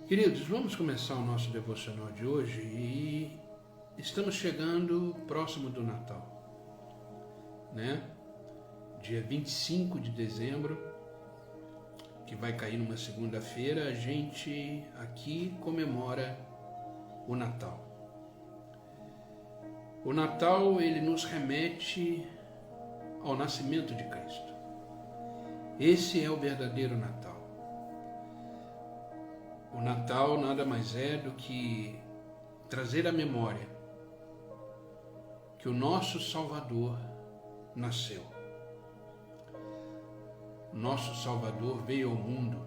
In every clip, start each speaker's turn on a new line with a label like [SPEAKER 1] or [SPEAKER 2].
[SPEAKER 1] Queridos, vamos começar o nosso devocional de hoje e estamos chegando próximo do Natal, né? Dia 25 de dezembro, que vai cair numa segunda-feira, a gente aqui comemora o Natal. O Natal, ele nos remete ao nascimento de Cristo. Esse é o verdadeiro Natal. O Natal nada mais é do que trazer à memória que o nosso Salvador nasceu. O nosso Salvador veio ao mundo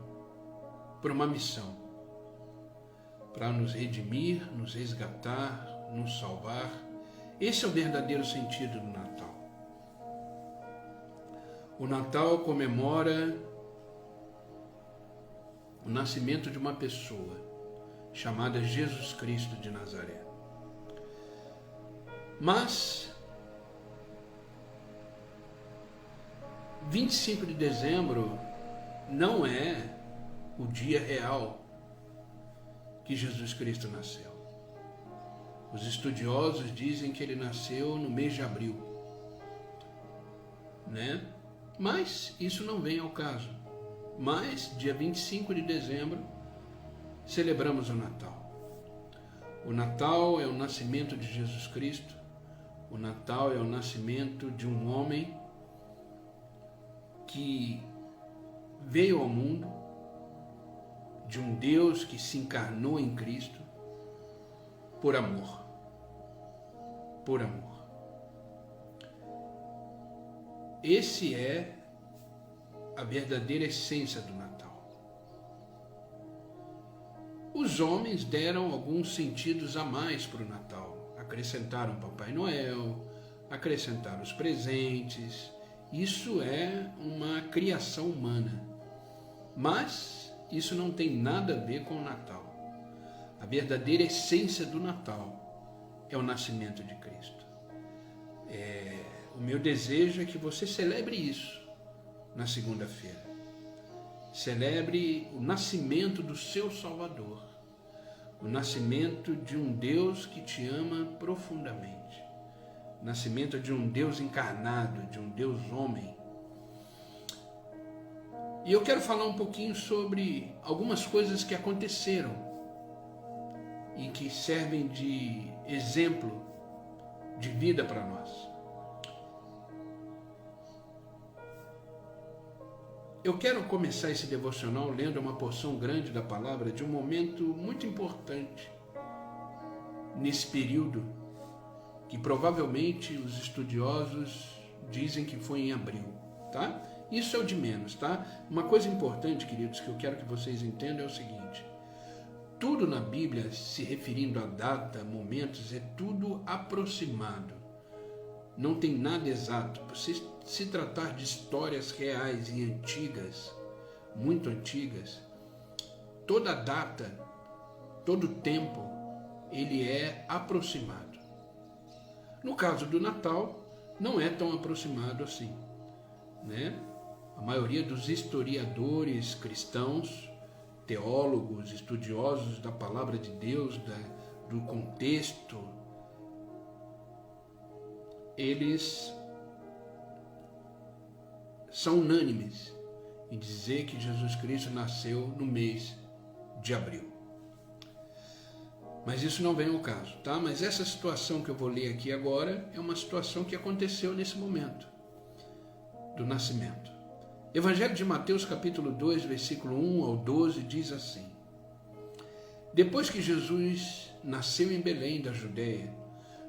[SPEAKER 1] por uma missão, para nos redimir, nos resgatar, nos salvar. Esse é o verdadeiro sentido do Natal. O Natal comemora o nascimento de uma pessoa chamada Jesus Cristo de Nazaré. Mas 25 de dezembro não é o dia real que Jesus Cristo nasceu. Os estudiosos dizem que ele nasceu no mês de abril, né? Mas isso não vem ao caso. Mas, dia 25 de dezembro, celebramos o Natal. O Natal é o nascimento de Jesus Cristo. O Natal é o nascimento de um homem que veio ao mundo, de um Deus que se encarnou em Cristo por amor. Por amor. Esse é a verdadeira essência do Natal. Os homens deram alguns sentidos a mais para o Natal. Acrescentaram Papai Noel, acrescentaram os presentes. Isso é uma criação humana. Mas isso não tem nada a ver com o Natal. A verdadeira essência do Natal é o nascimento de Cristo. O meu desejo é que você celebre isso na segunda-feira. Celebre o nascimento do seu Salvador, o nascimento de um Deus que te ama profundamente, o nascimento de um Deus encarnado, de um Deus homem. E eu quero falar um pouquinho sobre algumas coisas que aconteceram e que servem de exemplo de vida para nós. Eu quero começar esse devocional lendo uma porção grande da palavra de um momento muito importante nesse período que provavelmente os estudiosos dizem que foi em abril, tá? Isso é o de menos, tá? Uma coisa importante, queridos, que eu quero que vocês entendam é o seguinte: tudo na Bíblia, se referindo a data, momentos, é tudo aproximado. Não tem nada exato. Se tratar de histórias reais e antigas, muito antigas, toda data, todo tempo, ele é aproximado. No caso do Natal, não é tão aproximado assim, né? A maioria dos historiadores cristãos, teólogos, estudiosos da palavra de Deus, do contexto, eles são unânimes em dizer que Jesus Cristo nasceu no mês de abril. Mas isso não vem ao caso, tá? Mas essa situação que eu vou ler aqui agora é uma situação que aconteceu nesse momento do nascimento. Evangelho de Mateus, capítulo 2, versículo 1 ao 12, diz assim: Depois que Jesus nasceu em Belém da Judeia,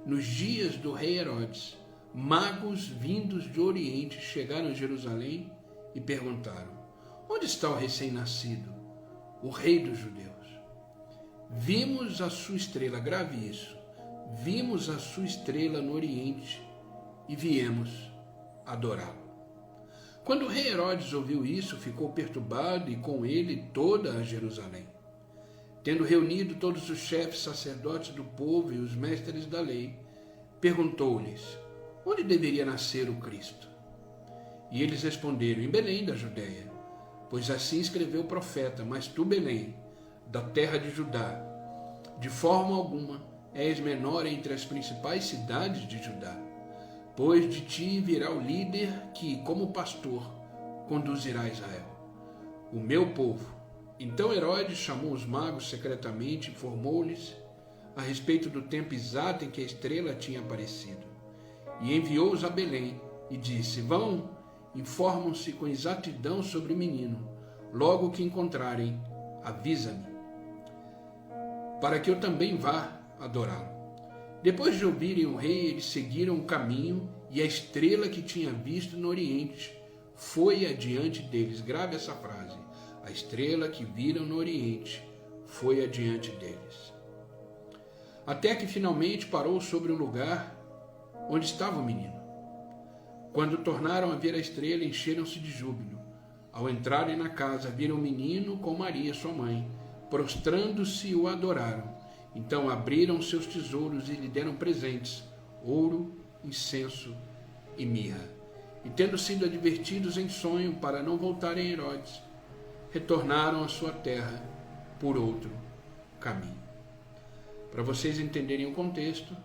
[SPEAKER 1] nos dias do rei Herodes, magos vindos do Oriente chegaram a Jerusalém e perguntaram: Onde está o recém-nascido, o rei dos judeus? Vimos a sua estrela, grave isso, vimos a sua estrela no Oriente e viemos adorá-lo. Quando o rei Herodes ouviu isso, ficou perturbado e com ele toda a Jerusalém. Tendo reunido todos os chefes sacerdotes do povo e os mestres da lei, perguntou-lhes: onde deveria nascer o Cristo? E eles responderam: em Belém da Judeia, pois assim escreveu o profeta: mas tu, Belém, da terra de Judá. De forma alguma és menor entre as principais cidades de Judá, pois de ti virá o líder que, como pastor, conduzirá Israel, o meu povo. Então Herodes chamou os magos secretamente e informou-lhes a respeito do tempo exato em que a estrela tinha aparecido. E enviou-os a Belém e disse: Vão, informam-se com exatidão sobre o menino. Logo que encontrarem, avisa-me, para que eu também vá adorá-lo. Depois de ouvirem o rei, eles seguiram o caminho, e a estrela que tinha visto no Oriente foi adiante deles. Grave essa frase. A estrela que viram no Oriente foi adiante deles. Até que finalmente parou sobre o lugar onde estava o menino. Quando tornaram a ver a estrela, encheram-se de júbilo. Ao entrarem na casa, viram o menino com Maria, sua mãe. Prostrando-se, o adoraram. Então abriram seus tesouros e lhe deram presentes: ouro, incenso e mirra. E tendo sido advertidos em sonho para não voltarem a Herodes, retornaram à sua terra por outro caminho. Para vocês entenderem o contexto,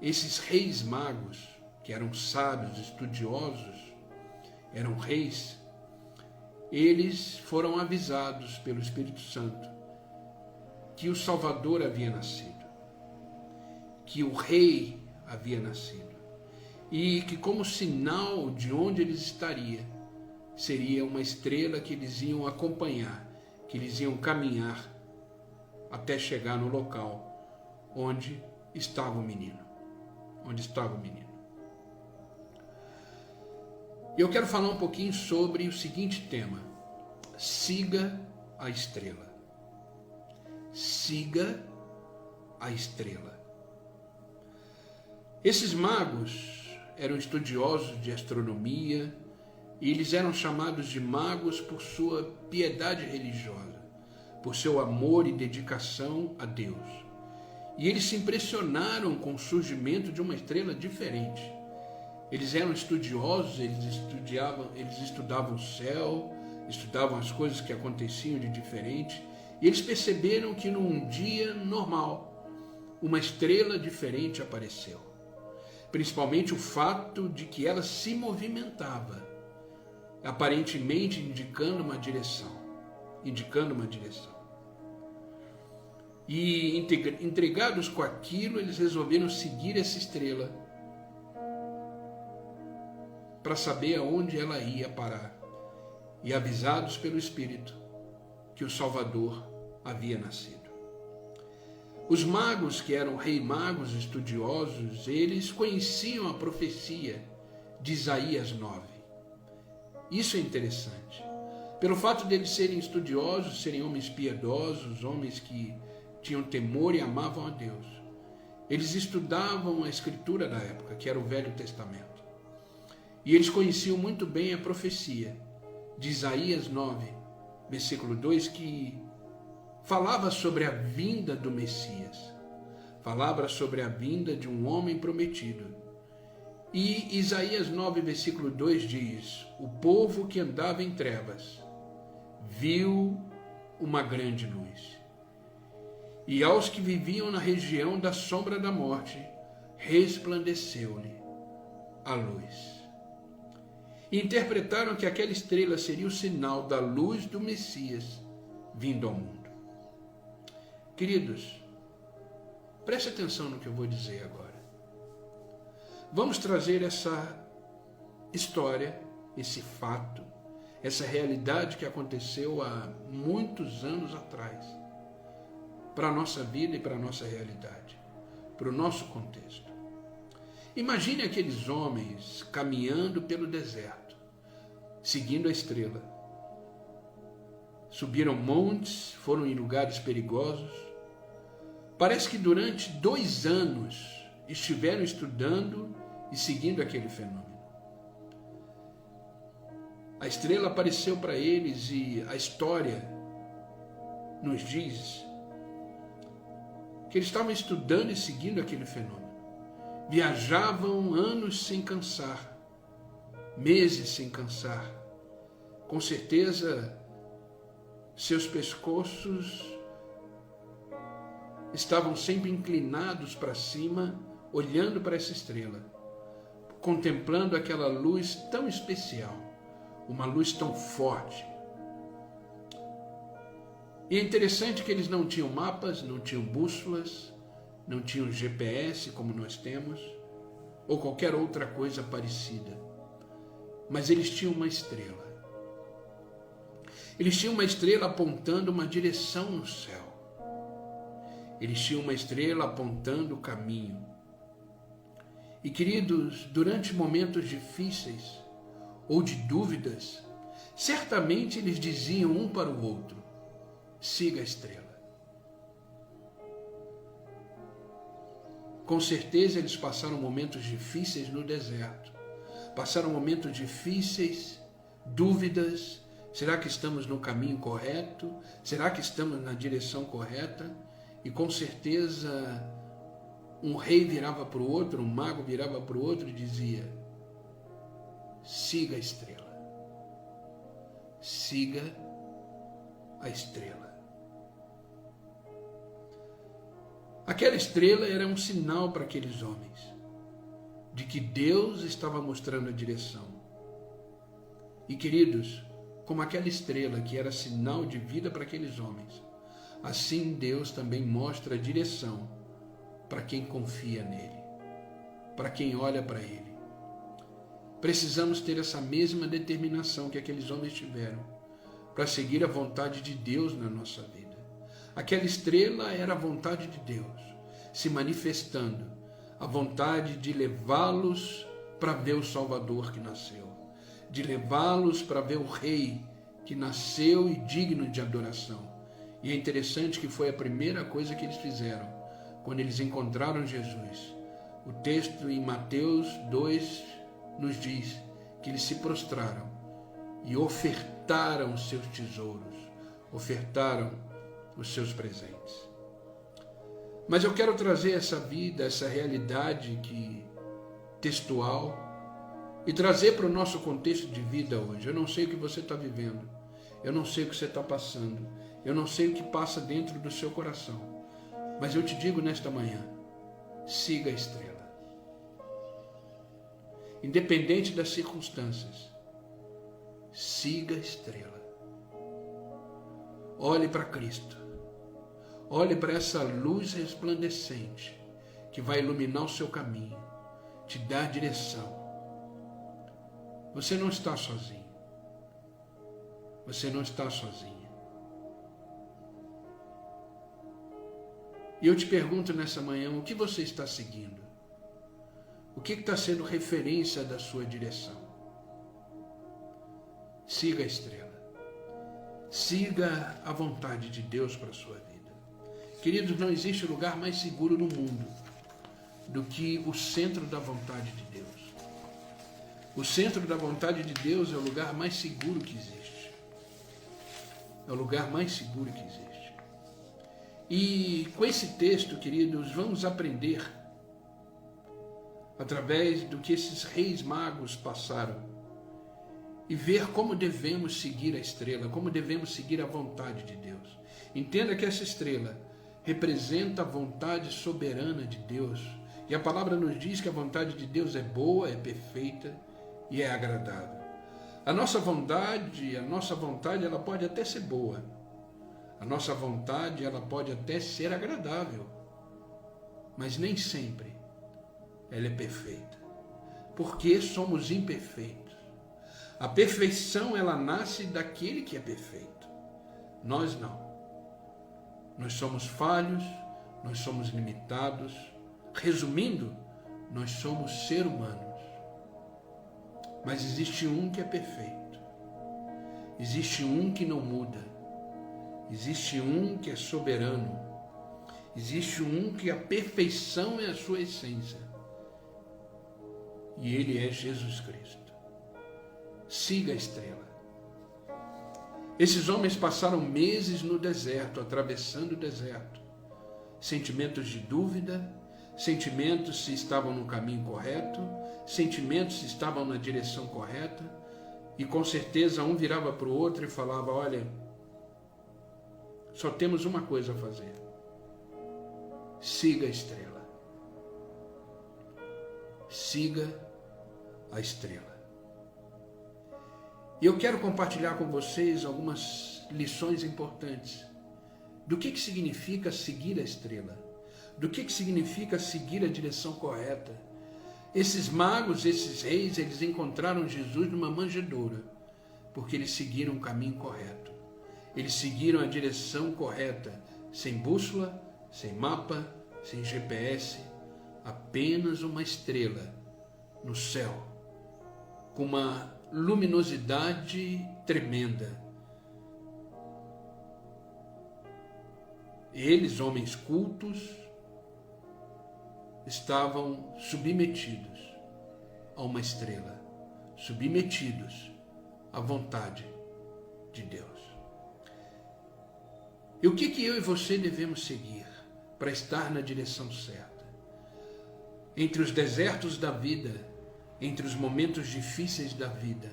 [SPEAKER 1] esses reis magos, que eram sábios, estudiosos, eram reis, eles foram avisados pelo Espírito Santo que o Salvador havia nascido, que o rei havia nascido, e que como sinal de onde eles estariam, seria uma estrela que eles iam acompanhar, que eles iam caminhar até chegar no local onde estava o menino. Eu quero falar um pouquinho sobre o seguinte tema: siga a estrela. Siga a estrela. Esses magos eram estudiosos de astronomia, e eles eram chamados de magos por sua piedade religiosa, por seu amor e dedicação a Deus. E eles se impressionaram com o surgimento de uma estrela diferente. Eles eram estudiosos, eles estudavam o céu, estudavam as coisas que aconteciam de diferente, e eles perceberam que num dia normal, uma estrela diferente apareceu. Principalmente o fato de que ela se movimentava, aparentemente indicando uma direção. E intrigados com aquilo, eles resolveram seguir essa estrela para saber aonde ela ia parar. E avisados pelo Espírito que o Salvador havia nascido. Os magos, que eram rei magos estudiosos, eles conheciam a profecia de Isaías 9. Isso é interessante. Pelo fato deles serem estudiosos, serem homens piedosos, homens que tinham temor e amavam a Deus, eles estudavam a escritura da época, que era o Velho Testamento. E eles conheciam muito bem a profecia de Isaías 9, versículo 2, que falava sobre a vinda do Messias, falava sobre a vinda de um homem prometido. E Isaías 9, versículo 2 diz: o povo que andava em trevas viu uma grande luz, e aos que viviam na região da sombra da morte resplandeceu-lhe a luz. E interpretaram que aquela estrela seria o sinal da luz do Messias vindo ao mundo. Queridos, preste atenção no que eu vou dizer agora. Vamos trazer essa história, esse fato, essa realidade que aconteceu há muitos anos atrás, para a nossa vida e para a nossa realidade, para o nosso contexto. Imagine aqueles homens caminhando pelo deserto, seguindo a estrela. Subiram montes, foram em lugares perigosos. Parece que durante 2 anos estiveram estudando e seguindo aquele fenômeno. A estrela apareceu para eles e a história nos diz que eles estavam estudando e seguindo aquele fenômeno. Viajavam anos sem cansar, meses sem cansar. Com certeza seus pescoços estavam sempre inclinados para cima, olhando para essa estrela, contemplando aquela luz tão especial, uma luz tão forte. E é interessante que eles não tinham mapas, não tinham bússolas, não tinham GPS como nós temos, ou qualquer outra coisa parecida. Mas eles tinham uma estrela. Eles tinham uma estrela apontando uma direção no céu. Eles tinham uma estrela apontando o caminho. E queridos, durante momentos difíceis ou de dúvidas, certamente eles diziam um para o outro: siga a estrela. Com certeza eles passaram momentos difíceis no deserto. Passaram momentos difíceis, dúvidas. Será que estamos no caminho correto? Será que estamos na direção correta? E com certeza um rei virava para o outro, um mago virava para o outro e dizia: siga a estrela. Siga a estrela. Aquela estrela era um sinal para aqueles homens de que Deus estava mostrando a direção. E queridos, como aquela estrela que era sinal de vida para aqueles homens, assim Deus também mostra a direção para quem confia nele, para quem olha para ele. Precisamos ter essa mesma determinação que aqueles homens tiveram para seguir a vontade de Deus na nossa vida. Aquela estrela era a vontade de Deus se manifestando, a vontade de levá-los para ver o Salvador que nasceu, de levá-los para ver o Rei que nasceu e digno de adoração. E é interessante que foi a primeira coisa que eles fizeram quando eles encontraram Jesus. O texto em Mateus 2 nos diz que eles se prostraram e ofertaram os seus tesouros, ofertaram os seus presentes. Mas eu quero trazer essa vida, essa realidade textual e trazer para o nosso contexto de vida hoje. Eu não sei o que você está vivendo, eu não sei o que você está passando, eu não sei o que passa dentro do seu coração, mas eu te digo nesta manhã: siga a estrela. Independente das circunstâncias, siga a estrela. Olhe para Cristo. Olhe para essa luz resplandecente que vai iluminar o seu caminho, te dar direção. Você não está sozinho. Você não está sozinha. E eu te pergunto nessa manhã, o que você está seguindo? O que está sendo referência da sua direção? Siga a estrela. Siga a vontade de Deus para a sua vida. Queridos, não existe lugar mais seguro no mundo do que o centro da vontade de Deus. O centro da vontade de Deus é o lugar mais seguro que existe. É o lugar mais seguro que existe. E com esse texto, queridos, vamos aprender através do que esses reis magos passaram e ver como devemos seguir a estrela, como devemos seguir a vontade de Deus. Entenda que essa estrela representa a vontade soberana de Deus. E a palavra nos diz que a vontade de Deus é boa, é perfeita e é agradável. A nossa vontade, ela pode até ser boa. A nossa vontade, ela pode até ser agradável. Mas nem sempre ela é perfeita. Porque somos imperfeitos. A perfeição, ela nasce daquele que é perfeito. Nós não. Nós somos falhos, nós somos limitados. Resumindo, nós somos seres humanos. Mas existe um que é perfeito. Existe um que não muda. Existe um que é soberano. Existe um que a perfeição é a sua essência. E ele é Jesus Cristo. Siga a estrela. Esses homens passaram meses no deserto, atravessando o deserto. Sentimentos de dúvida, sentimentos se estavam no caminho correto, sentimentos se estavam na direção correta, e com certeza um virava para o outro e falava: olha, só temos uma coisa a fazer: siga a estrela. Siga a estrela. E eu quero compartilhar com vocês algumas lições importantes do que significa seguir a estrela, do que significa seguir a direção correta. Esses magos, esses reis, eles encontraram Jesus numa manjedoura, porque eles seguiram o caminho correto. Eles seguiram a direção correta, sem bússola, sem mapa, sem GPS, apenas uma estrela no céu, com uma luminosidade tremenda. Eles, homens cultos, estavam submetidos a uma estrela, submetidos à vontade de Deus. E o que eu e você devemos seguir para estar na direção certa? Entre os desertos da vida, entre os momentos difíceis da vida,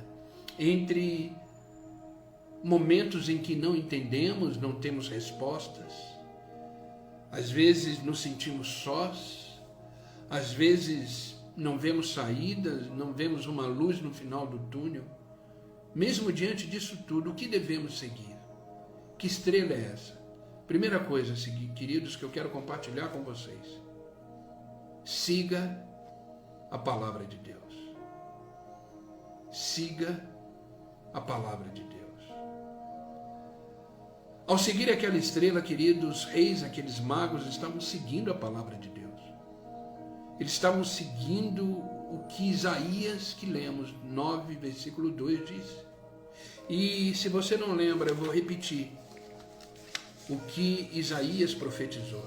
[SPEAKER 1] entre momentos em que não entendemos, não temos respostas, às vezes nos sentimos sós, às vezes não vemos saídas, não vemos uma luz no final do túnel. Mesmo diante disso tudo, o que devemos seguir? Que estrela é essa? Primeira coisa, queridos, que eu quero compartilhar com vocês: siga a palavra de Deus. Siga a palavra de Deus. Ao seguir aquela estrela, queridos, reis, aqueles magos estavam seguindo a palavra de Deus. Eles estavam seguindo o que Isaías, que lemos, 9, versículo 2, diz. E se você não lembra, eu vou repetir o que Isaías profetizou.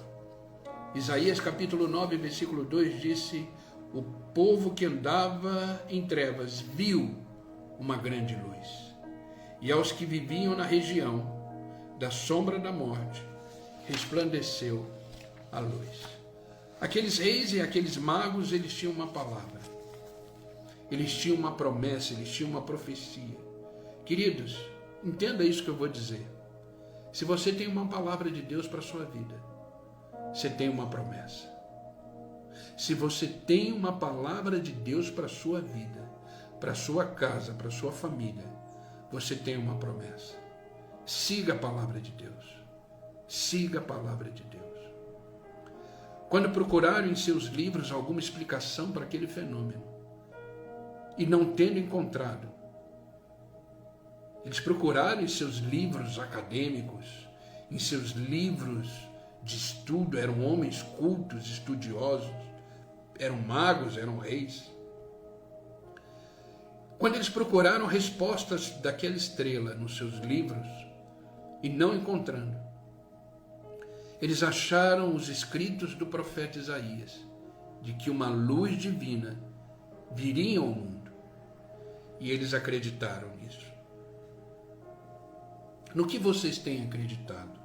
[SPEAKER 1] Isaías capítulo 9, versículo 2 disse: o povo que andava em trevas viu uma grande luz, e aos que viviam na região da sombra da morte resplandeceu a luz. Aqueles reis e aqueles magos, eles tinham uma palavra, eles tinham uma promessa, eles tinham uma profecia. Queridos, entenda isso que eu vou dizer. Se você tem uma palavra de Deus para a sua vida, você tem uma promessa. Se você tem uma palavra de Deus para a sua vida, para a sua casa, para a sua família, você tem uma promessa. Siga a palavra de Deus. Siga a palavra de Deus. Quando procuraram em seus livros alguma explicação para aquele fenômeno, e não tendo encontrado, eles procuraram em seus livros acadêmicos, em seus livros de estudo, eram homens cultos, estudiosos, eram magos, eram reis. Quando eles procuraram respostas daquela estrela nos seus livros, e não encontrando, eles acharam os escritos do profeta Isaías, de que uma luz divina viria ao mundo, e eles acreditaram nisso. No que vocês têm acreditado?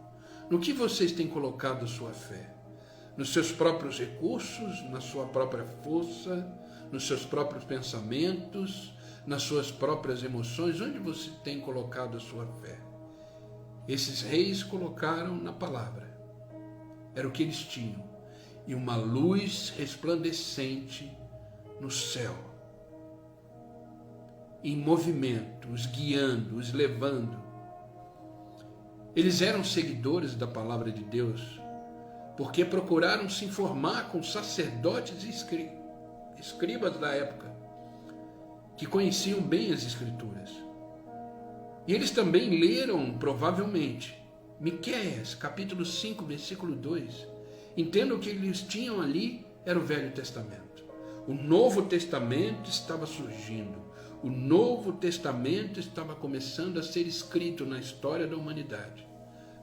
[SPEAKER 1] No que vocês têm colocado sua fé? Nos seus próprios recursos, na sua própria força, nos seus próprios pensamentos, nas suas próprias emoções? Onde você tem colocado a sua fé? Esses reis colocaram na palavra. Era o que eles tinham. E uma luz resplandecente no céu, em movimento, os guiando, os levando. Eles eram seguidores da palavra de Deus, porque procuraram se informar com sacerdotes e escribas da época, que conheciam bem as Escrituras. E eles também leram, provavelmente, Miqueias, capítulo 5, versículo 2. Entendam que eles tinham ali, era o Velho Testamento. O Novo Testamento estava surgindo. O Novo Testamento estava começando a ser escrito na história da humanidade.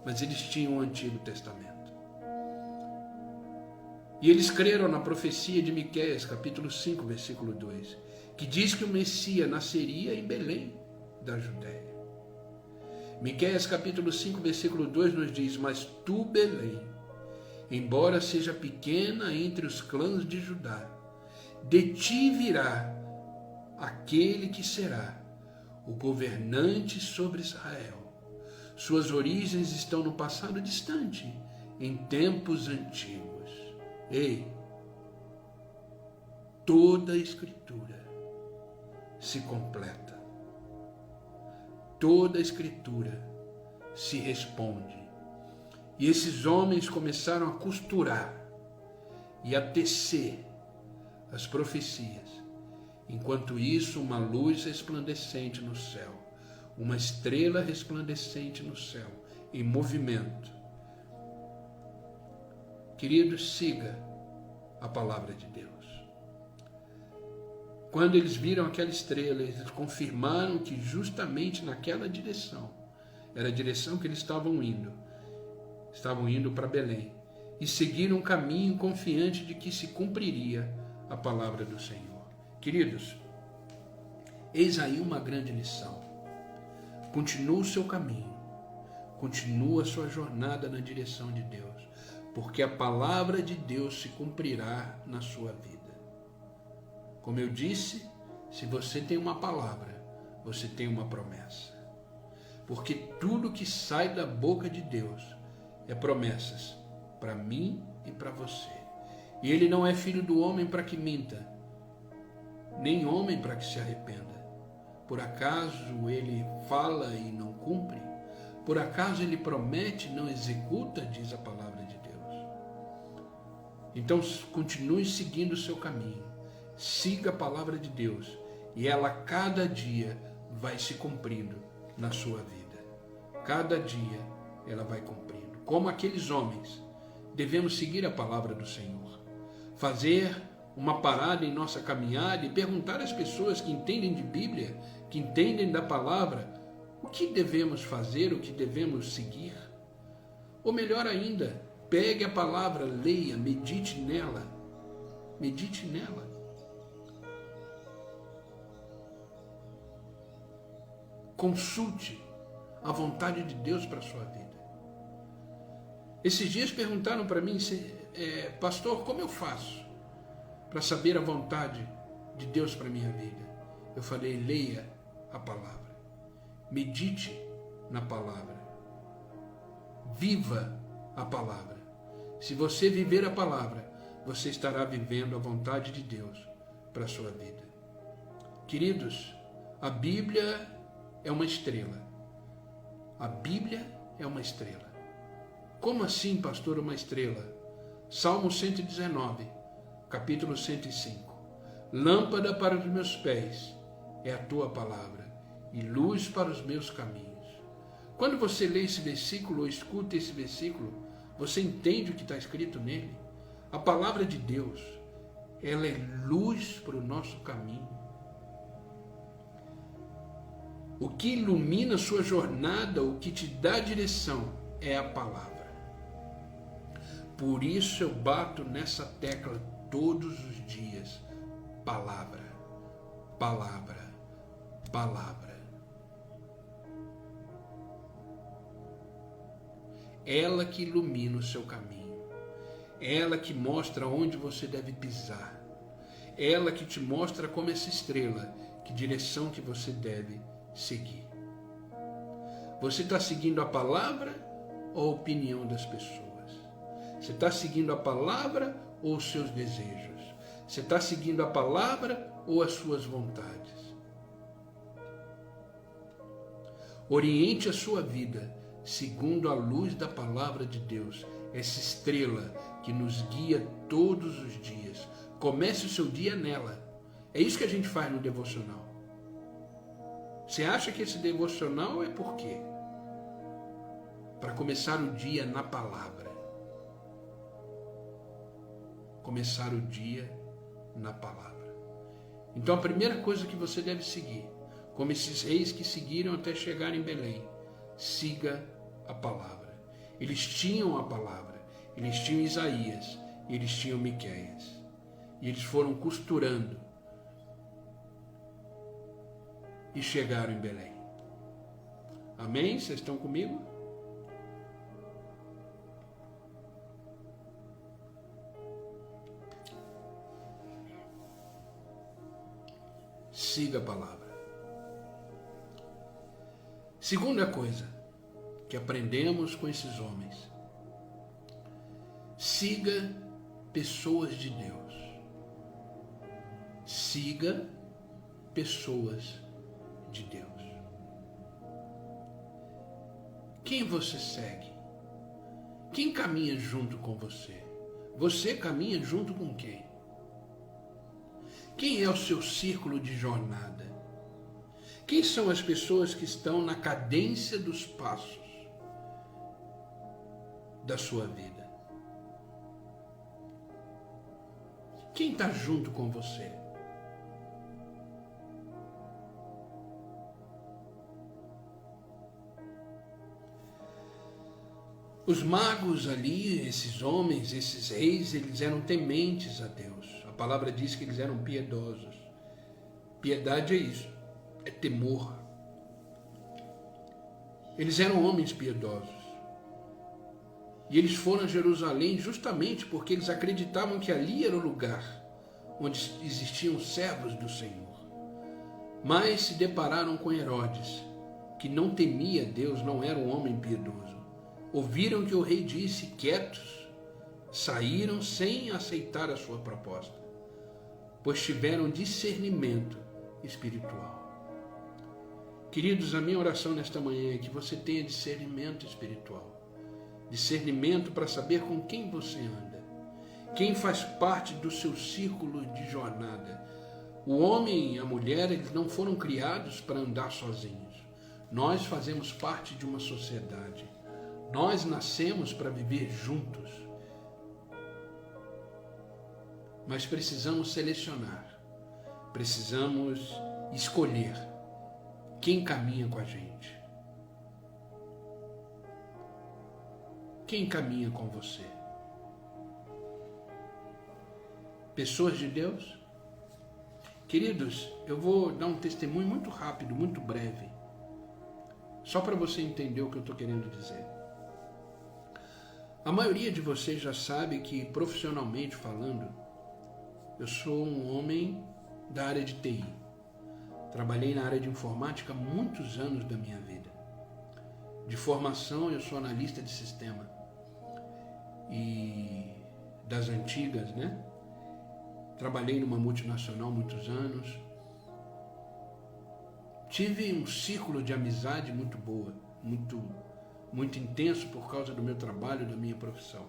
[SPEAKER 1] Mas eles tinham o Antigo Testamento. E eles creram na profecia de Miqueias, capítulo 5, versículo 2, que diz que o Messias nasceria em Belém, da Judéia. Miqueias, capítulo 5, versículo 2 nos diz: mas tu, Belém, embora seja pequena entre os clãs de Judá, de ti virá aquele que será o governante sobre Israel, Suas origens estão no passado distante, em tempos antigos. Ei, toda a Escritura se completa. Toda a Escritura se responde. E esses homens começaram a costurar e a tecer as profecias. Enquanto isso, uma luz resplandecente no céu, uma estrela resplandecente no céu, em movimento. Queridos, siga a palavra de Deus. Quando eles viram aquela estrela, eles confirmaram que justamente naquela direção, era a direção que eles estavam indo para Belém, e seguiram um caminho confiante de que se cumpriria a palavra do Senhor. Queridos, eis aí uma grande lição. Continua o seu caminho, continua a sua jornada na direção de Deus, porque a palavra de Deus se cumprirá na sua vida. Como eu disse, se você tem uma palavra, você tem uma promessa. Porque tudo que sai da boca de Deus é promessas para mim e para você. E ele não é filho do homem para que minta, nem homem para que se arrependa. Por acaso ele fala e não cumpre? Por acaso ele promete e não executa, diz a palavra de Deus. Então continue seguindo o seu caminho. Siga a palavra de Deus e ela cada dia vai se cumprindo na sua vida. Cada dia ela vai cumprindo. Como aqueles homens, devemos seguir a palavra do Senhor. Fazer uma parada em nossa caminhada e perguntar às pessoas que entendem de Bíblia, que entendem da palavra, o que devemos fazer, o que devemos seguir. Ou melhor ainda, pegue a palavra, leia, medite nela. Medite nela. Consulte a vontade de Deus para a sua vida. Esses dias perguntaram para mim, pastor, como eu faço para saber a vontade de Deus para a minha vida? Eu falei, leia a palavra, medite na palavra, viva a palavra. Se você viver a palavra, você estará vivendo a vontade de Deus para a sua vida. Queridos, a Bíblia é uma estrela. A Bíblia é uma estrela. Como assim, pastor, uma estrela? Salmo 119, capítulo 105. Lâmpada para os meus pés é a tua palavra e luz para os meus caminhos. Quando você lê esse versículo ou escuta esse versículo, você entende o que está escrito nele? A palavra de Deus, ela é luz para o nosso caminho. O que ilumina a sua jornada, o que te dá direção, é a palavra. Por isso eu bato nessa tecla todos os dias. Palavra, palavra, palavra. Ela que ilumina o seu caminho. Ela que mostra onde você deve pisar. Ela que te mostra como essa estrela, que direção que você deve seguir. Você está seguindo a palavra ou a opinião das pessoas? Você está seguindo a palavra ou os seus desejos? Você está seguindo a palavra ou as suas vontades? Oriente a sua vida segundo a luz da palavra de Deus, essa estrela que nos guia todos os dias. Comece o seu dia nela. É isso que a gente faz no devocional. Você acha que esse devocional é por quê? Para começar o dia na palavra. Começar o dia na palavra. Então a primeira coisa que você deve seguir, como esses reis que seguiram até chegar em Belém, siga a palavra. Eles tinham a palavra, eles tinham Isaías, eles tinham Miqueias. E eles foram costurando e chegaram em Belém. Amém? Vocês estão comigo? Siga a palavra. Segunda coisa, que aprendemos com esses homens. Siga pessoas de Deus. Siga pessoas de Deus. Quem você segue? Quem caminha junto com você? Você caminha junto com quem? Quem é o seu círculo de jornada? Quem são as pessoas que estão na cadência dos passos da sua vida? Quem está junto com você? Os magos ali, esses homens, esses reis, eles eram tementes a Deus. A palavra diz que eles eram piedosos. Piedade é isso, é temor. Eles eram homens piedosos. E eles foram a Jerusalém justamente porque eles acreditavam que ali era o lugar onde existiam servos do Senhor. Mas se depararam com Herodes, que não temia Deus, não era um homem piedoso. Ouviram que o rei disse, quietos, saíram sem aceitar a sua proposta, pois tiveram discernimento espiritual. Queridos, a minha oração nesta manhã é que você tenha discernimento espiritual. Discernimento para saber com quem você anda, quem faz parte do seu círculo de jornada. O homem e a mulher, eles não foram criados para andar sozinhos. Nós fazemos parte de uma sociedade. Nós nascemos para viver juntos. Mas precisamos selecionar, precisamos escolher quem caminha com a gente. Quem caminha com você? Pessoas de Deus? Queridos, eu vou dar um testemunho muito rápido, muito breve, só para você entender o que eu estou querendo dizer. A maioria de vocês já sabe que, profissionalmente falando, eu sou um homem da área de TI. Trabalhei na área de informática há muitos anos da minha vida. De formação, eu sou analista de sistema. E das antigas, né? Trabalhei numa multinacional muitos anos. Tive um círculo de amizade muito boa, muito intenso por causa do meu trabalho, da minha profissão.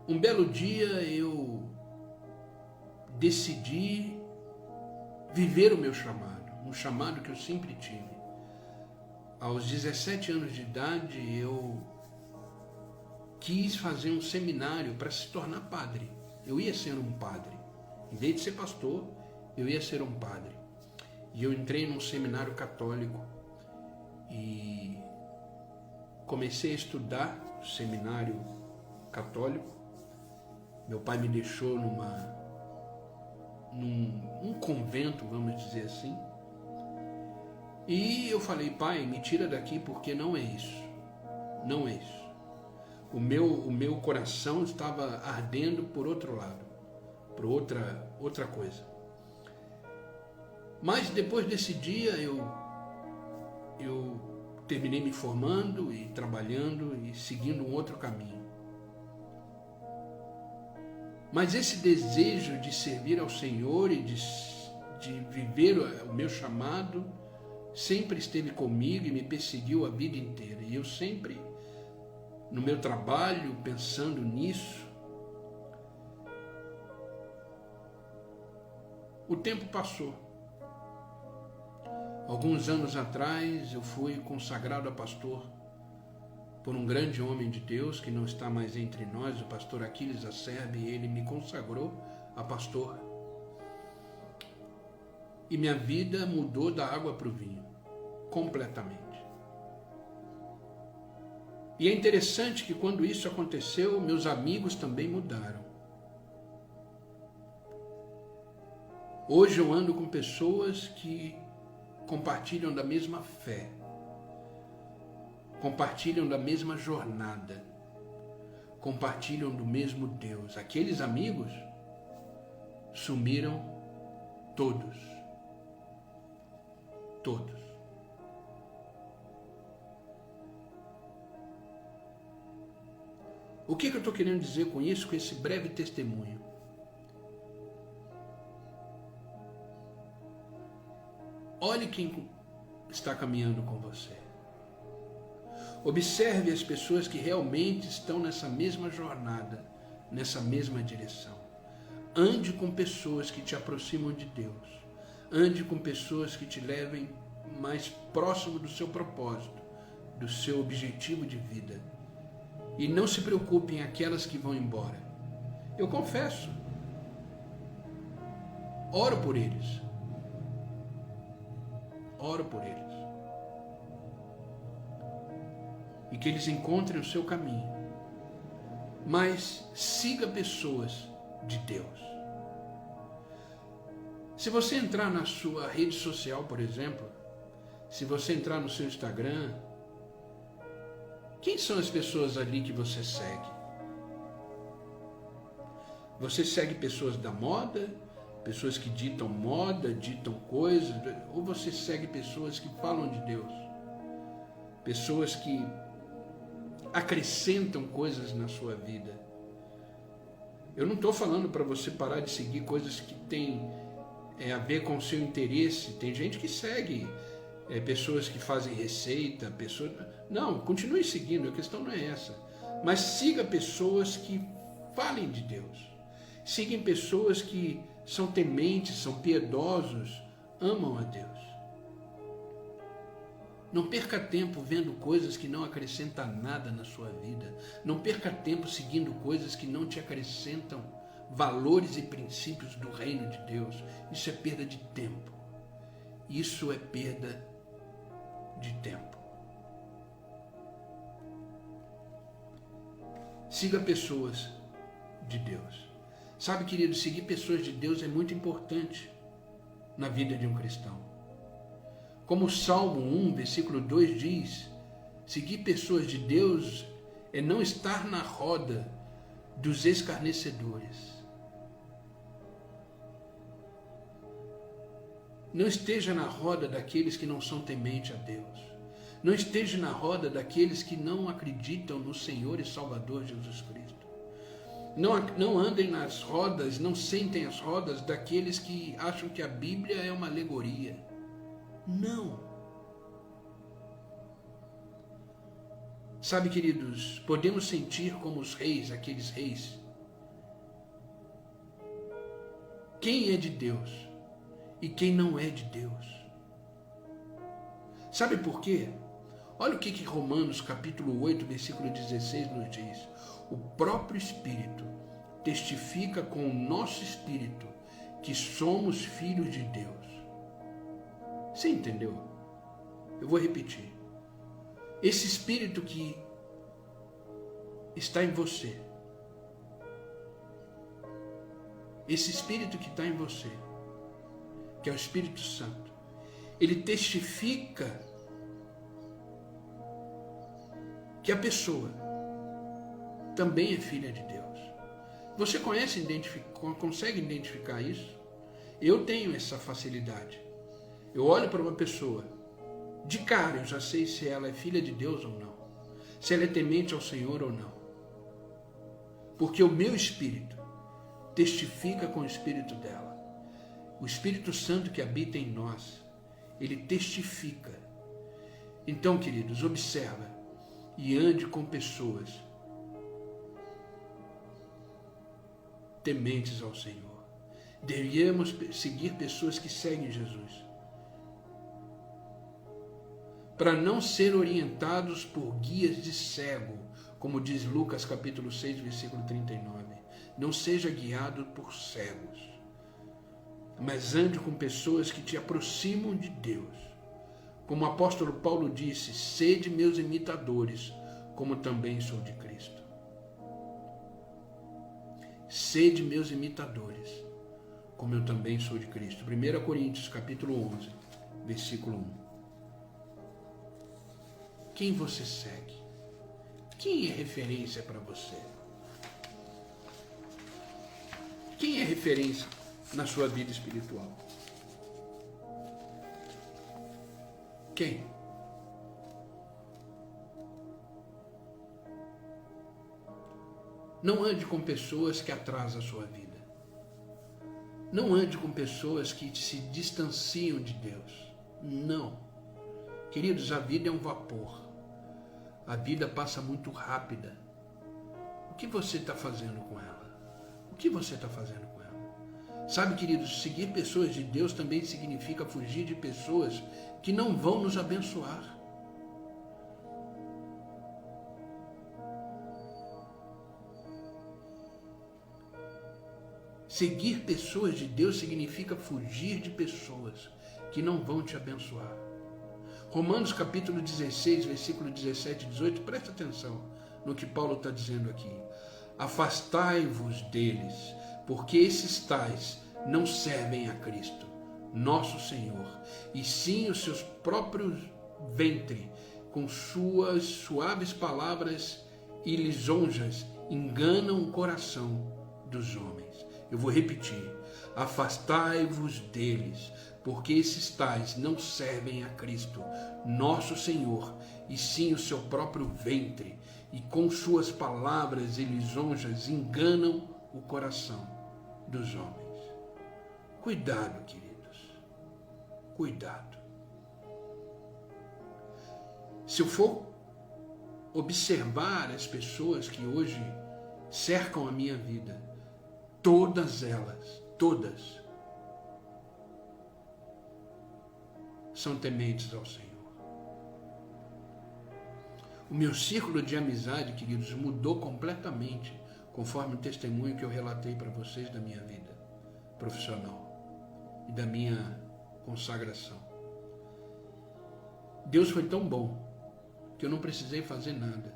[SPEAKER 1] Um belo dia eu decidi viver o meu chamado, um chamado que eu sempre tive. Aos 17 anos de idade eu quis fazer um seminário para se tornar padre. Eu ia ser um padre. Em vez de ser pastor, eu ia ser um padre. E eu entrei num seminário católico e comecei a estudar o seminário católico. Meu pai me deixou num convento, vamos dizer assim. E eu falei, pai, me tira daqui porque não é isso. Não é isso. O meu coração estava ardendo por outro lado, por outra coisa. Mas depois desse dia eu terminei me formando e trabalhando e seguindo um outro caminho. Mas esse desejo de servir ao Senhor e de viver o meu chamado sempre esteve comigo e me perseguiu a vida inteira. E eu sempre, no meu trabalho, pensando nisso. O tempo passou. Alguns anos atrás eu fui consagrado a pastor por um grande homem de Deus que não está mais entre nós, o pastor Aquiles Acerbe, e ele me consagrou a pastor. E minha vida mudou da água para o vinho, completamente. E é interessante que quando isso aconteceu, meus amigos também mudaram. Hoje eu ando com pessoas que compartilham da mesma fé, compartilham da mesma jornada, compartilham do mesmo Deus. Aqueles amigos sumiram todos. Todos. O que eu estou querendo dizer com isso, com esse breve testemunho? Olhe quem está caminhando com você. Observe as pessoas que realmente estão nessa mesma jornada, nessa mesma direção. Ande com pessoas que te aproximam de Deus. Ande com pessoas que te levem mais próximo do seu propósito, do seu objetivo de vida. E não se preocupe em aquelas que vão embora. Eu confesso. Oro por eles. Oro por eles. E que eles encontrem o seu caminho. Mas siga pessoas de Deus. Se você entrar na sua rede social, por exemplo, se você entrar no seu Instagram, quem são as pessoas ali que você segue? Você segue pessoas da moda, pessoas que ditam moda, ditam coisas, ou você segue pessoas que falam de Deus? Pessoas que acrescentam coisas na sua vida. Eu não estou falando para você parar de seguir coisas que têm a ver com o seu interesse. Tem gente que segue pessoas que fazem receita, pessoas... Não, continue seguindo, a questão não é essa. Mas siga pessoas que falem de Deus. Siga pessoas que são tementes, são piedosos, amam a Deus. Não perca tempo vendo coisas que não acrescentam nada na sua vida. Não perca tempo seguindo coisas que não te acrescentam valores e princípios do reino de Deus. Isso é perda de tempo. Isso é perda de tempo. Siga pessoas de Deus. Sabe, querido, seguir pessoas de Deus é muito importante na vida de um cristão. Como o Salmo 1, versículo 2 diz, seguir pessoas de Deus é não estar na roda dos escarnecedores. Não esteja na roda daqueles que não são tementes a Deus. Não esteja na roda daqueles que não acreditam no Senhor e Salvador Jesus Cristo. Não andem nas rodas, não sentem as rodas daqueles que acham que a Bíblia é uma alegoria. Não. Sabe, queridos, podemos sentir como os reis, aqueles reis. Quem é de Deus e quem não é de Deus. Sabe por quê? Olha o que Romanos capítulo 8, versículo 16 nos diz. O próprio Espírito testifica com o nosso Espírito que somos filhos de Deus. Você entendeu? Eu vou repetir. Esse Espírito que está em você, esse Espírito que está em você, que é o Espírito Santo, ele testifica que a pessoa também é filha de Deus. Você consegue identificar isso? Eu tenho essa facilidade. Eu olho para uma pessoa, de cara eu já sei se ela é filha de Deus ou não, se ela é temente ao Senhor ou não. Porque o meu espírito testifica com o espírito dela. O Espírito Santo que habita em nós, ele testifica. Então, queridos, observa e ande com pessoas tementes ao Senhor. Deveríamos seguir pessoas que seguem Jesus, para não ser orientados por guias de cego, como diz Lucas capítulo 6, versículo 39. Não seja guiado por cegos, mas ande com pessoas que te aproximam de Deus. Como o apóstolo Paulo disse, sede meus imitadores, como também sou de Cristo. Sede meus imitadores, como eu também sou de Cristo. 1 Coríntios capítulo 11, versículo 1. Quem você segue? Quem é referência para você? Quem é referência na sua vida espiritual? Quem? Não ande com pessoas que atrasam a sua vida. Não ande com pessoas que se distanciam de Deus. Não. Queridos, a vida é um vapor. A vida passa muito rápida. O que você está fazendo com ela? O que você está fazendo com ela? Sabe, queridos, seguir pessoas de Deus também significa fugir de pessoas que não vão nos abençoar. Seguir pessoas de Deus significa fugir de pessoas que não vão te abençoar. Romanos capítulo 16, versículo 17 e 18, presta atenção no que Paulo está dizendo aqui. Afastai-vos deles, porque esses tais não servem a Cristo, nosso Senhor, e sim os seus próprios ventre, com suas suaves palavras e lisonjas, enganam o coração dos homens. Eu vou repetir, afastai-vos deles, porque esses tais não servem a Cristo, nosso Senhor, e sim o seu próprio ventre, e com suas palavras e lisonjas enganam o coração dos homens. Cuidado, queridos, cuidado. Se eu for observar as pessoas que hoje cercam a minha vida, todas elas, todas, são tementes ao Senhor. O meu círculo de amizade, queridos, mudou completamente, conforme o testemunho que eu relatei para vocês da minha vida profissional e da minha consagração. Deus foi tão bom que eu não precisei fazer nada.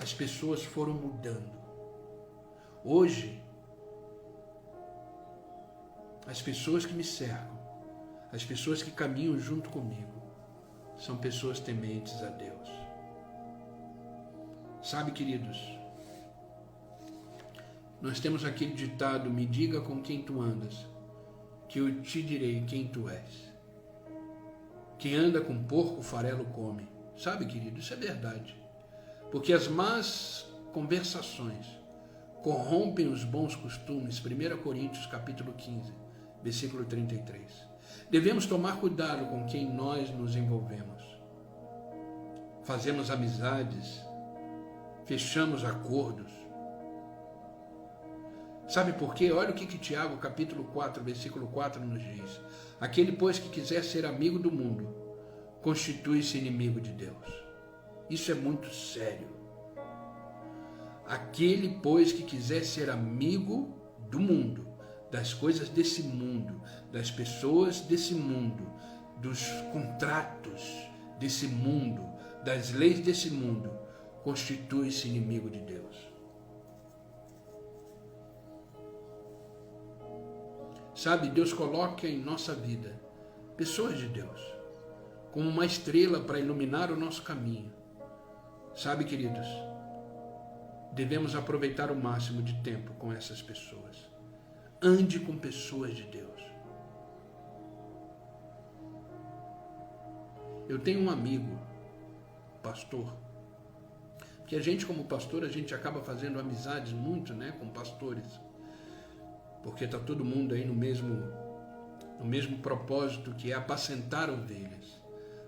[SPEAKER 1] As pessoas foram mudando. Hoje, as pessoas que me cercam, as pessoas que caminham junto comigo, são pessoas tementes a Deus. Sabe, queridos, nós temos aquele ditado, me diga com quem tu andas, que eu te direi quem tu és. Quem anda com porco, farelo come. Sabe, querido, isso é verdade. Porque as más conversações corrompem os bons costumes. 1 Coríntios capítulo 15, versículo 33. Devemos tomar cuidado com quem nós nos envolvemos. Fazemos amizades, fechamos acordos. Sabe por quê? Olha o que Tiago capítulo 4, versículo 4 nos diz. Aquele, pois, que quiser ser amigo do mundo, constitui-se inimigo de Deus. Isso é muito sério. Aquele, pois, que quiser ser amigo do mundo, das coisas desse mundo, das pessoas desse mundo, dos contratos desse mundo, das leis desse mundo, constitui-se inimigo de Deus. Sabe, Deus coloca em nossa vida pessoas de Deus, como uma estrela para iluminar o nosso caminho. Sabe, queridos, devemos aproveitar o máximo de tempo com essas pessoas. Ande com pessoas de Deus. Eu tenho um amigo, pastor, que a gente como pastor, a gente acaba fazendo amizades muito, com pastores, porque está todo mundo aí no mesmo propósito, que é apacentar ovelhas,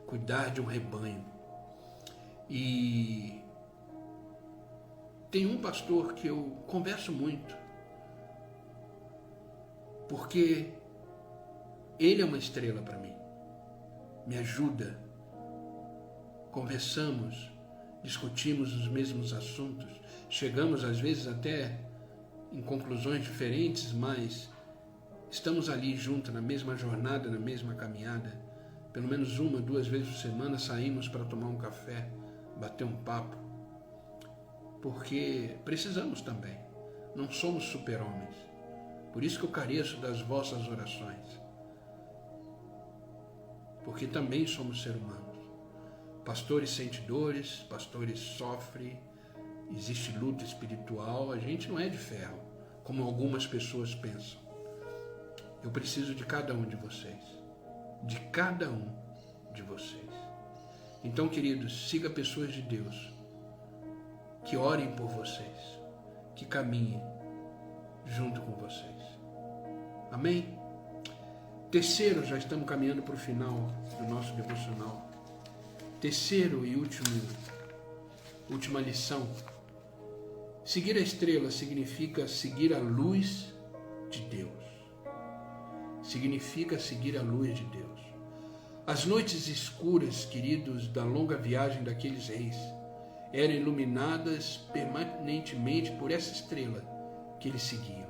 [SPEAKER 1] cuidar de um rebanho. E tem um pastor que eu converso muito, porque ele é uma estrela para mim, me ajuda, conversamos, discutimos os mesmos assuntos, chegamos às vezes até em conclusões diferentes, mas estamos ali juntos, na mesma jornada, na mesma caminhada. Pelo menos 1, 2 vezes por semana saímos para tomar um café, bater um papo, porque precisamos também, não somos super-homens. Por isso que eu careço das vossas orações, porque também somos seres humanos. Pastores sentem dores, pastores sofrem, existe luta espiritual, a gente não é de ferro, como algumas pessoas pensam. Eu preciso de cada um de vocês, de cada um de vocês. Então, queridos, siga pessoas de Deus, que orem por vocês, que caminhe junto com vocês. Amém? Terceiro, já estamos caminhando para o final do nosso devocional. Terceiro e última lição. Seguir a estrela significa seguir a luz de Deus. Significa seguir a luz de Deus. As noites escuras, queridos, da longa viagem daqueles reis, eram iluminadas permanentemente por essa estrela que eles seguiam.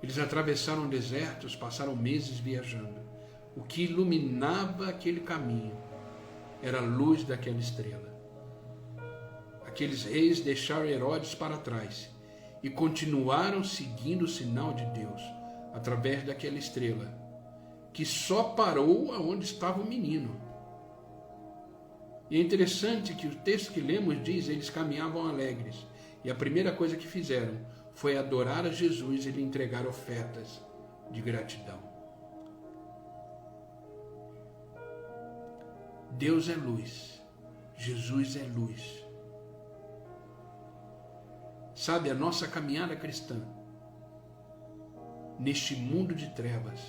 [SPEAKER 1] Eles atravessaram desertos, passaram meses viajando. O que iluminava aquele caminho era a luz daquela estrela. Aqueles reis deixaram Herodes para trás e continuaram seguindo o sinal de Deus através daquela estrela, que só parou aonde estava o menino. E é interessante que o texto que lemos diz: eles caminhavam alegres, e a primeira coisa que fizeram foi adorar a Jesus e lhe entregar ofertas de gratidão. Deus é luz, Jesus é luz. Sabe, a nossa caminhada cristã neste mundo de trevas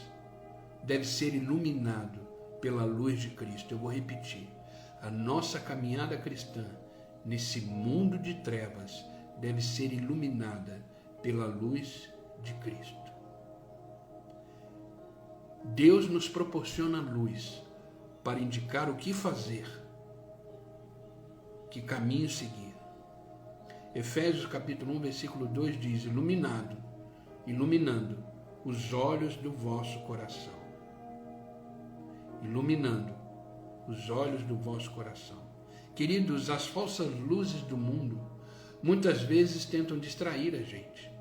[SPEAKER 1] deve ser iluminado pela luz de Cristo. Eu vou repetir. A nossa caminhada cristã nesse mundo de trevas deve ser iluminada pela luz de Cristo. Deus nos proporciona luz para indicar o que fazer, que caminho seguir. Efésios capítulo 1, versículo 2 diz: iluminando os olhos do vosso coração. Iluminando os olhos do vosso coração. Queridos, as falsas luzes do mundo muitas vezes tentam distrair a gente.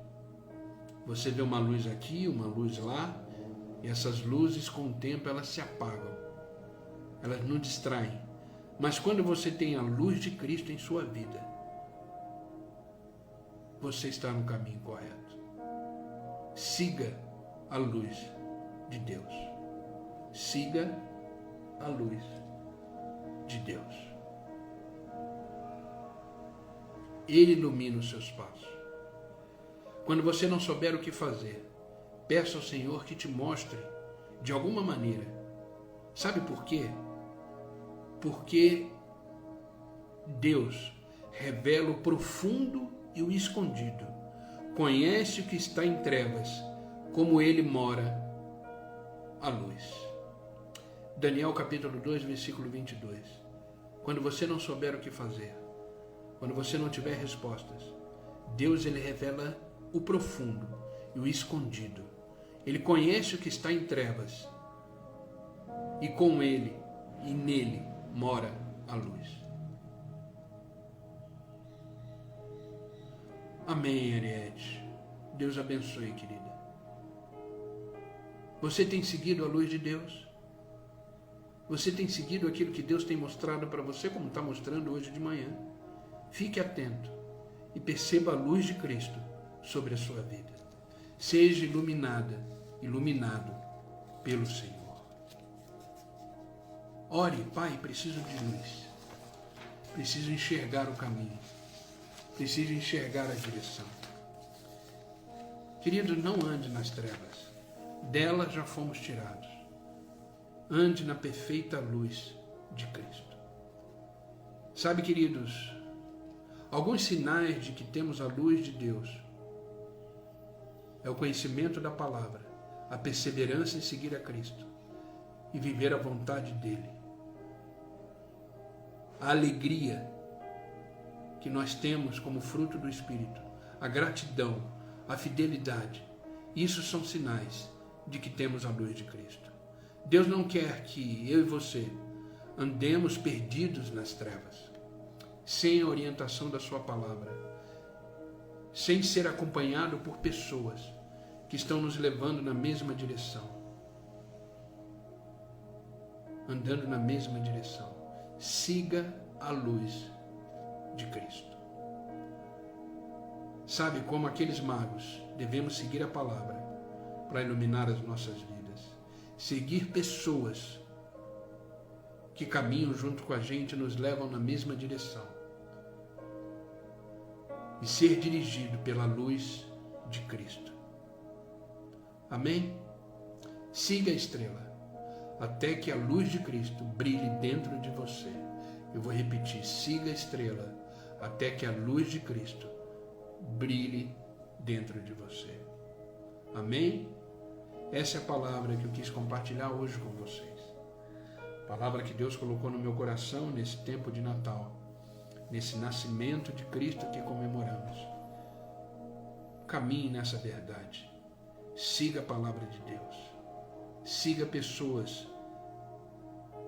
[SPEAKER 1] Você vê uma luz aqui, uma luz lá, e essas luzes com o tempo elas se apagam. Elas não distraem. Mas quando você tem a luz de Cristo em sua vida, você está no caminho correto. Siga a luz de Deus. Siga a luz de Deus. Ele ilumina os seus passos. Quando você não souber o que fazer, peça ao Senhor que te mostre de alguma maneira. Sabe por quê? Porque Deus revela o profundo e o escondido. Conhece o que está em trevas, como Ele mora à luz. Daniel capítulo 2, versículo 22. Quando você não souber o que fazer, quando você não tiver respostas, Deus ele revela o profundo e o escondido. Ele conhece o que está em trevas e com Ele e nele mora a luz. Amém, Ariete. Deus abençoe, querida. Você tem seguido a luz de Deus? Você tem seguido aquilo que Deus tem mostrado para você, como está mostrando hoje de manhã? Fique atento e perceba a luz de Cristo sobre a sua vida. Seja iluminado pelo Senhor. Ore, Pai, preciso de luz. Preciso enxergar o caminho. Preciso enxergar a direção. Querido, não ande nas trevas. Delas já fomos tirados. Ande na perfeita luz de Cristo. Sabe, queridos, alguns sinais de que temos a luz de Deus é o conhecimento da palavra, a perseverança em seguir a Cristo e viver a vontade dEle. A alegria que nós temos como fruto do Espírito, a gratidão, a fidelidade, isso são sinais de que temos a luz de Cristo. Deus não quer que eu e você andemos perdidos nas trevas, sem a orientação da sua palavra, sem ser acompanhado por pessoas que estão nos levando na mesma direção, andando na mesma direção. Siga a luz de Cristo. Sabe, como aqueles magos, devemos seguir a palavra para iluminar as nossas vidas. Seguir pessoas que caminham junto com a gente, nos levam na mesma direção. e ser dirigido pela luz de Cristo. Amém? Siga a estrela, até que a luz de Cristo brilhe dentro de você. Eu vou repetir, siga a estrela, até que a luz de Cristo brilhe dentro de você. Amém? Essa é a palavra que eu quis compartilhar hoje com vocês. Palavra que Deus colocou no meu coração nesse tempo de Natal, nesse nascimento de Cristo que comemoramos. Caminhe nessa verdade. Siga a palavra de Deus. Siga pessoas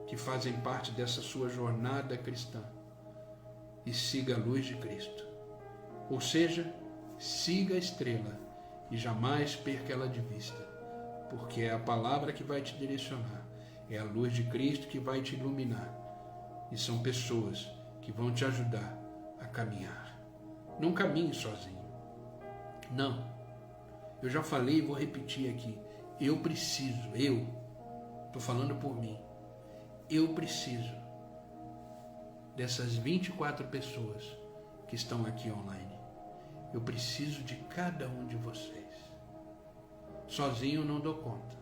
[SPEAKER 1] que fazem parte dessa sua jornada cristã. E siga a luz de Cristo. Ou seja, siga a estrela e jamais perca ela de vista, porque é a palavra que vai te direcionar, é a luz de Cristo que vai te iluminar, e são pessoas que vão te ajudar a caminhar. Não caminhe sozinho. Não. Eu já falei e vou repetir aqui. Eu estou falando por mim, eu preciso dessas 24 pessoas que estão aqui online. Eu preciso de cada um de vocês. Sozinho eu não dou conta.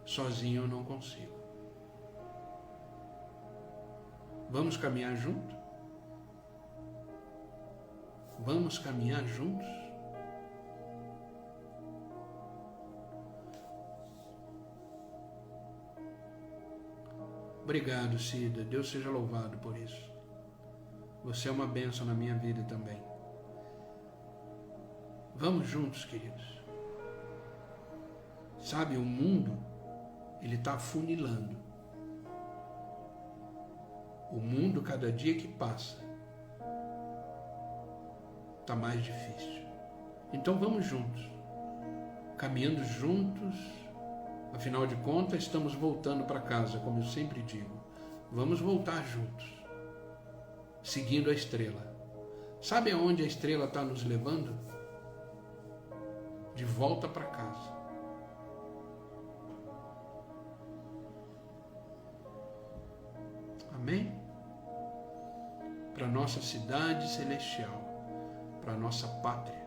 [SPEAKER 1] Sozinho eu não consigo. Vamos caminhar juntos? Vamos caminhar juntos? Obrigado, Cida. Deus seja louvado por isso. Você é uma bênção na minha vida também. Vamos juntos, queridos. Sabe, o mundo, ele está afunilando. O mundo, cada dia que passa, está mais difícil. Então vamos juntos, caminhando juntos. Afinal de contas, estamos voltando para casa, como eu sempre digo. Vamos voltar juntos, seguindo a estrela. Sabe aonde a estrela está nos levando? De volta para casa. Amém? Para nossa cidade celestial, para nossa pátria.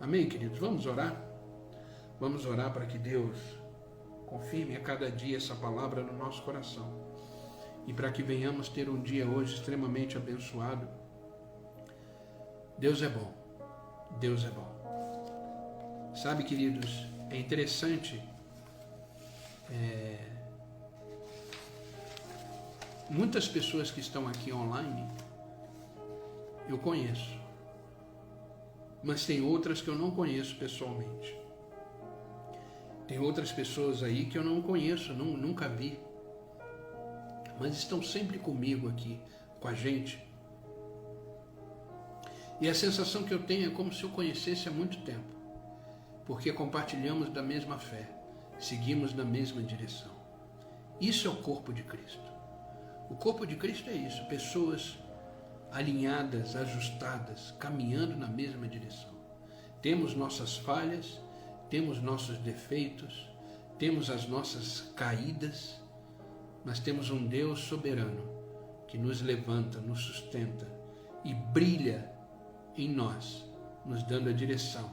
[SPEAKER 1] Amém, queridos? Vamos orar? Vamos orar para que Deus confirme a cada dia essa palavra no nosso coração. E para que venhamos ter um dia hoje extremamente abençoado. Deus é bom. Deus é bom. Sabe, queridos, é interessante. Muitas pessoas que estão aqui online, eu conheço. Mas tem outras que eu não conheço pessoalmente. Tem outras pessoas aí que eu não conheço, nunca vi. Mas estão sempre comigo aqui, com a gente. E a sensação que eu tenho é como se eu conhecesse há muito tempo. Porque compartilhamos da mesma fé, seguimos na mesma direção. Isso é o corpo de Cristo. O corpo de Cristo é isso, pessoas alinhadas, ajustadas, caminhando na mesma direção. Temos nossas falhas, temos nossos defeitos, temos as nossas caídas, mas temos um Deus soberano que nos levanta, nos sustenta e brilha em nós, nos dando a direção,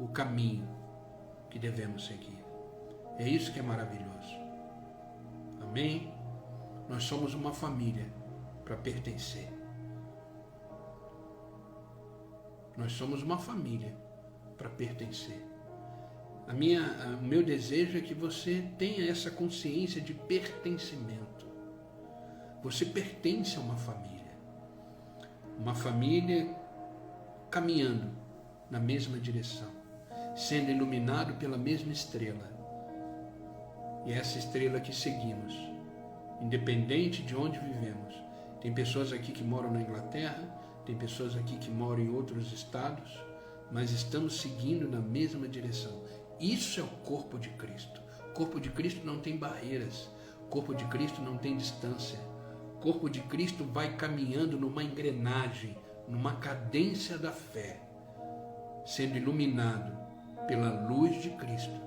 [SPEAKER 1] o caminho que devemos seguir. É isso que é maravilhoso. Amém? Nós somos uma família para pertencer. Nós somos uma família para pertencer. O meu desejo é que você tenha essa consciência de pertencimento. Você pertence a uma família. Uma família caminhando na mesma direção, sendo iluminado pela mesma estrela. E é essa estrela que seguimos, independente de onde vivemos. Tem pessoas aqui que moram na Inglaterra, tem pessoas aqui que moram em outros estados, mas estamos seguindo na mesma direção. Isso é o corpo de Cristo. O corpo de Cristo não tem barreiras. O corpo de Cristo não tem distância. O corpo de Cristo vai caminhando numa engrenagem, numa cadência da fé, sendo iluminado pela luz de Cristo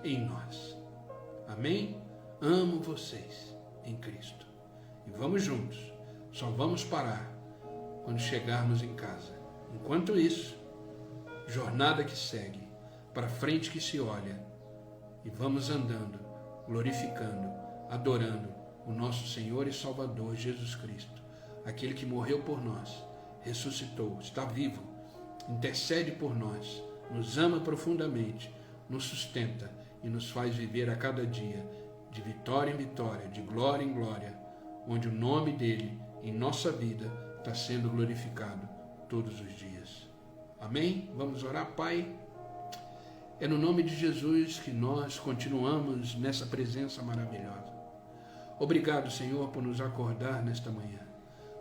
[SPEAKER 1] em nós. Amém? Amo vocês em Cristo. E vamos juntos. Só vamos parar quando chegarmos em casa. Enquanto isso, jornada que segue, para frente que se olha, e vamos andando, glorificando, adorando o nosso Senhor e Salvador Jesus Cristo, aquele que morreu por nós, ressuscitou, está vivo, intercede por nós, nos ama profundamente, nos sustenta e nos faz viver a cada dia, de vitória em vitória, de glória em glória, onde o nome dele em nossa vida está sendo glorificado todos os dias. Amém? Vamos orar, Pai? É no nome de Jesus que nós continuamos nessa presença maravilhosa. Obrigado, Senhor, por nos acordar nesta manhã.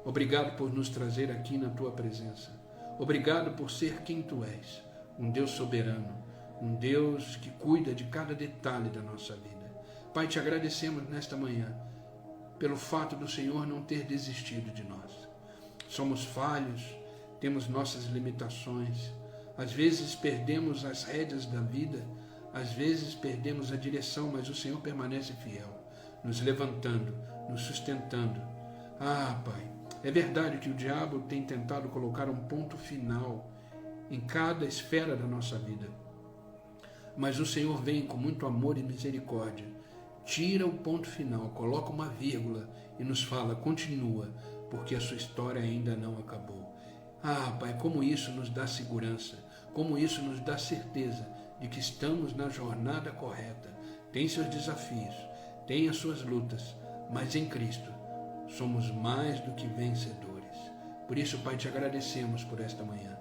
[SPEAKER 1] Obrigado por nos trazer aqui na Tua presença. Obrigado por ser quem Tu és, um Deus soberano, um Deus que cuida de cada detalhe da nossa vida. Pai, te agradecemos nesta manhã pelo fato do Senhor não ter desistido de nós. Somos falhos, temos nossas limitações, às vezes perdemos as rédeas da vida, às vezes perdemos a direção, mas o Senhor permanece fiel, nos levantando, nos sustentando. Ah, Pai, é verdade que o diabo tem tentado colocar um ponto final em cada esfera da nossa vida, mas o Senhor vem com muito amor e misericórdia, tira o ponto final, coloca uma vírgula e nos fala, continua, porque a sua história ainda não acabou. Ah, Pai, como isso nos dá segurança, como isso nos dá certeza de que estamos na jornada correta. Tem seus desafios, tem as suas lutas, mas em Cristo somos mais do que vencedores. Por isso, Pai, te agradecemos por esta manhã.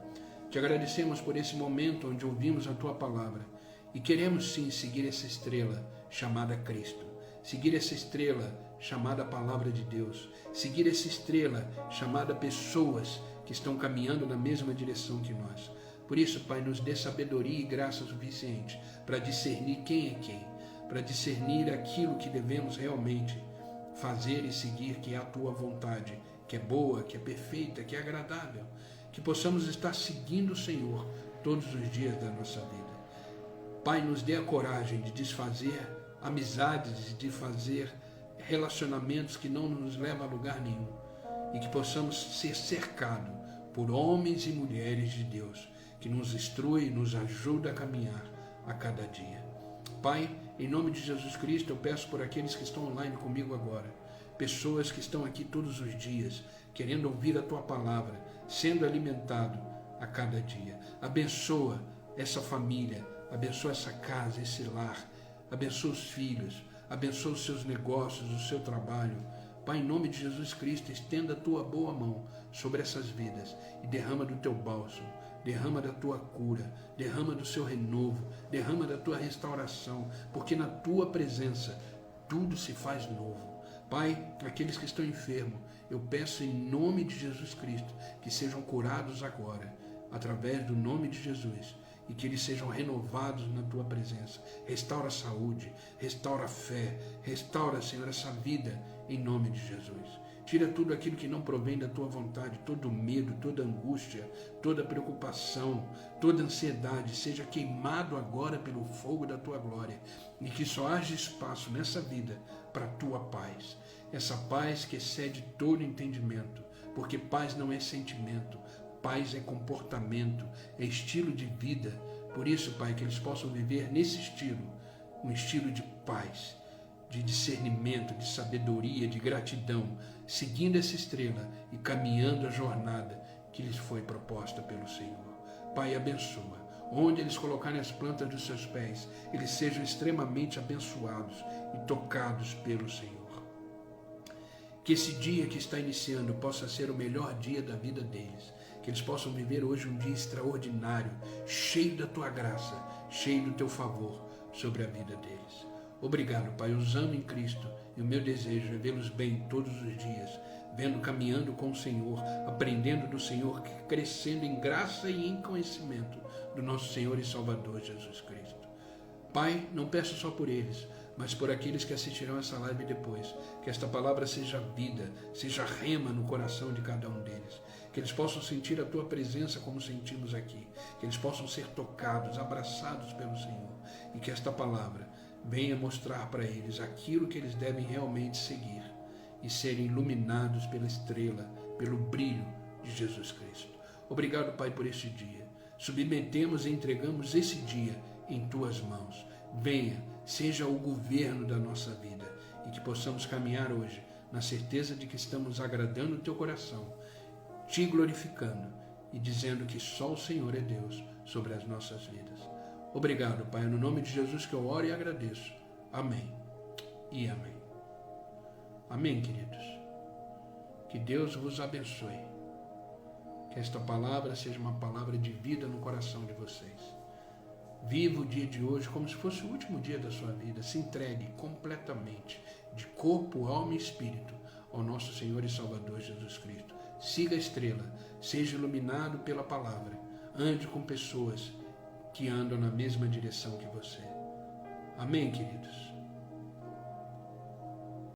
[SPEAKER 1] Te agradecemos por esse momento onde ouvimos a Tua palavra e queremos sim seguir essa estrela chamada Cristo, seguir essa estrela chamada Palavra de Deus, seguir essa estrela chamada pessoas que estão caminhando na mesma direção que nós. Por isso, Pai, nos dê sabedoria e graça suficiente para discernir quem é quem, para discernir aquilo que devemos realmente fazer e seguir, que é a Tua vontade, que é boa, que é perfeita, que é agradável, que possamos estar seguindo o Senhor todos os dias da nossa vida. Pai, nos dê a coragem de desfazer amizades, de fazer relacionamentos que não nos levam a lugar nenhum, e que possamos ser cercados por homens e mulheres de Deus, que nos instrui e nos ajuda a caminhar a cada dia. Pai, em nome de Jesus Cristo, eu peço por aqueles que estão online comigo agora, pessoas que estão aqui todos os dias, querendo ouvir a Tua palavra, sendo alimentado a cada dia. Abençoa essa família, abençoa essa casa, esse lar, abençoa os filhos, abençoa os seus negócios, o seu trabalho. Pai, em nome de Jesus Cristo, estenda a Tua boa mão sobre essas vidas e derrama do Teu bálsamo, derrama da Tua cura, derrama do Seu renovo, derrama da Tua restauração, porque na Tua presença tudo se faz novo. Pai, aqueles que estão enfermos, eu peço em nome de Jesus Cristo que sejam curados agora, através do nome de Jesus, e que eles sejam renovados na Tua presença. Restaura a saúde, restaura a fé, restaura, Senhor, essa vida em nome de Jesus. Tira tudo aquilo que não provém da Tua vontade, todo medo, toda angústia, toda preocupação, toda ansiedade, seja queimado agora pelo fogo da Tua glória, e que só haja espaço nessa vida para a Tua paz, essa paz que excede todo entendimento, porque paz não é sentimento, paz é comportamento, é estilo de vida. Por isso, Pai, que eles possam viver nesse estilo, um estilo de paz, de discernimento, de sabedoria, de gratidão, seguindo essa estrela e caminhando a jornada que lhes foi proposta pelo Senhor. Pai, abençoa. Onde eles colocarem as plantas dos seus pés, eles sejam extremamente abençoados e tocados pelo Senhor. Que esse dia que está iniciando possa ser o melhor dia da vida deles. Que eles possam viver hoje um dia extraordinário, cheio da Tua graça, cheio do Teu favor sobre a vida deles. Obrigado, Pai, os amo em Cristo e o meu desejo é vê-los bem todos os dias, caminhando com o Senhor, aprendendo do Senhor, crescendo em graça e em conhecimento do nosso Senhor e Salvador Jesus Cristo. Pai, não peço só por eles, mas por aqueles que assistirão essa live depois, que esta palavra seja vida, seja rema no coração de cada um deles, que eles possam sentir a Tua presença como sentimos aqui, que eles possam ser tocados, abraçados pelo Senhor, e que esta palavra venha mostrar para eles aquilo que eles devem realmente seguir e serem iluminados pela estrela, pelo brilho de Jesus Cristo. Obrigado, Pai, por este dia. Submetemos e entregamos esse dia em Tuas mãos. Venha, seja o governo da nossa vida e que possamos caminhar hoje na certeza de que estamos agradando o Teu coração, Te glorificando e dizendo que só o Senhor é Deus sobre as nossas vidas. Obrigado, Pai, no nome de Jesus que eu oro e agradeço. Amém e amém. Amém, queridos. Que Deus vos abençoe. Que esta palavra seja uma palavra de vida no coração de vocês. Viva o dia de hoje como se fosse o último dia da sua vida. Se entregue completamente, de corpo, alma e espírito, ao nosso Senhor e Salvador Jesus Cristo. Siga a estrela, seja iluminado pela palavra. Ande com pessoas que andam na mesma direção que você. Amém, queridos?